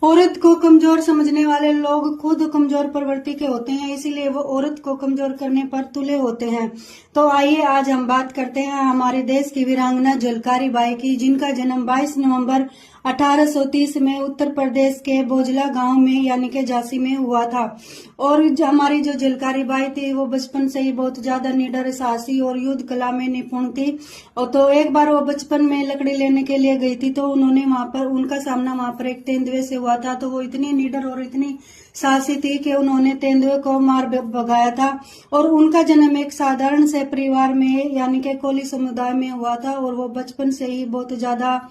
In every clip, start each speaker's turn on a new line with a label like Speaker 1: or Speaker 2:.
Speaker 1: औरत को कमजोर समझने वाले लोग खुद कमजोर प्रवृत्ति के होते हैं, इसीलिए वो औरत को कमजोर करने पर तुले होते हैं। तो आइए आज हम बात करते हैं हमारे देश की वीरांगना झलकारी बाई की, जिनका जन्म 22 नवंबर 1830 में उत्तर प्रदेश के बोजला गांव में यानी कि झांसी में हुआ था। और हमारी जो झलकारी बाई थी वो बचपन से ही बहुत ज्यादा निडर, साहसी और युद्ध कला में निपुण थी। और तो एक बार वो बचपन में लकड़ी लेने के लिए गई थी, तो उन्होंने वहां पर उनका सामना वहां पर एक तेंदुए से हुआ था। तो वो इतनी निडर और इतनी साहसी थी कि उन्होंने तेंदुए को मार भगाया था। और उनका जन्म एक साधारण से परिवार में यानी कि कोली समुदाय में हुआ था, और वो बचपन से ही बहुत ज्यादा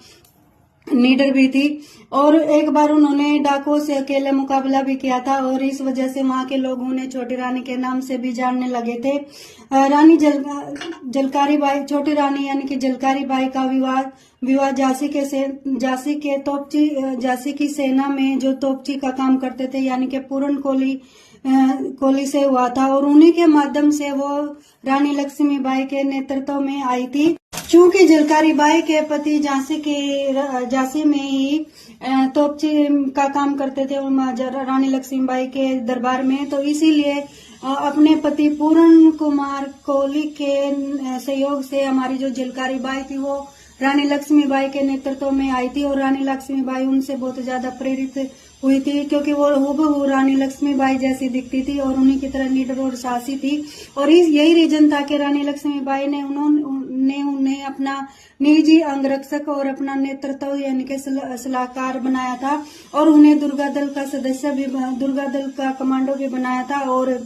Speaker 1: निडर भी थी। और एक बार उन्होंने डाकुओं से अकेले मुकाबला भी किया था, और इस वजह से वहां के लोग उन्हें छोटी रानी के नाम से भी जानने लगे थे। रानी झलकारी बाई, छोटी रानी यानी कि झलकारी बाई का विवाह झांसी की सेना में जो तोपची का काम करते थे यानी कि पूरन कोली से हुआ था। और उन्हीं के माध्यम से वो रानी लक्ष्मीबाई के नेतृत्व में आई थी। चूंकि झलकारी बाई के पति झांसी में ही तोपची का काम करते थे रानी लक्ष्मीबाई के दरबार में, तो इसीलिए अपने पति पूरन कुमार कोली के सहयोग से हमारी जो झलकारी बाई थी वो रानी लक्ष्मीबाई के नेतृत्व में आई थी। और रानी लक्ष्मीबाई उनसे बहुत ज्यादा प्रेरित हुई थी, क्योंकि वो हूबहू रानी लक्ष्मीबाई जैसी दिखती थी और उन्हीं की तरह निडर और साहसी थी। और यही रीजन था कि रानी लक्ष्मीबाई ने उन्हें अपना निजी अंगरक्षक और अपना नेतृत्व यानी कि सलाहकार बनाया था, और उन्हें दुर्गा दल का कमांडो भी बनाया था। और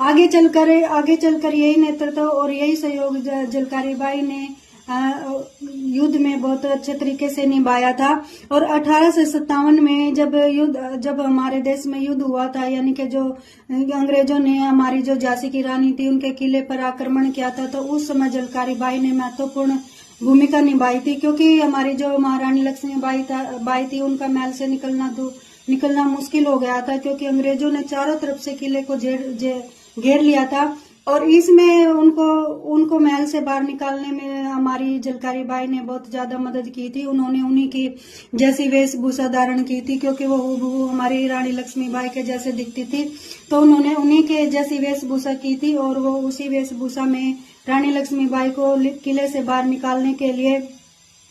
Speaker 1: आगे चलकर यही नेतृत्व और यही सहयोग झलकारी बाई ने युद्ध में बहुत अच्छे तरीके से निभाया था। और 1857 में जब हमारे देश में युद्ध हुआ था, यानी कि जो अंग्रेजों ने हमारी जो झांसी की रानी थी उनके किले पर आक्रमण किया था, तो उस समय झलकारी बाई ने महत्वपूर्ण भूमिका निभाई थी। क्योंकि हमारी जो महारानी लक्ष्मीबाई थी उनका महल से निकलना मुश्किल हो गया था, क्योंकि अंग्रेजों ने चारों तरफ से किले को घेर लिया था। और इसमें उनको महल से बाहर निकालने में हमारी झलकारी बाई ने बहुत ज्यादा मदद की थी। उन्होंने उन्हीं की जैसी वेशभूषा धारण की थी, क्योंकि वो हूबहू हमारी रानी लक्ष्मीबाई के जैसे दिखती थी, तो उन्होंने उन्हीं के जैसी वेशभूषा की थी। और वो उसी वेशभूषा में रानी लक्ष्मीबाई को किले से बाहर निकालने के लिए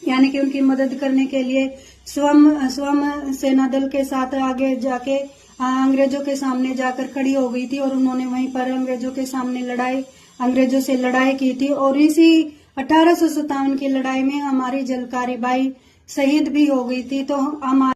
Speaker 1: यानी कि उनकी मदद करने के लिए स्वयं सेना दल के साथ आगे जाके अंग्रेजों के सामने जाकर खड़ी हो गई थी। और उन्होंने वहीं पर अंग्रेजों से लड़ाई की थी। और इसी 1857 की लड़ाई में हमारी झलकारी बाई शहीद भी हो गई थी। तो हमारे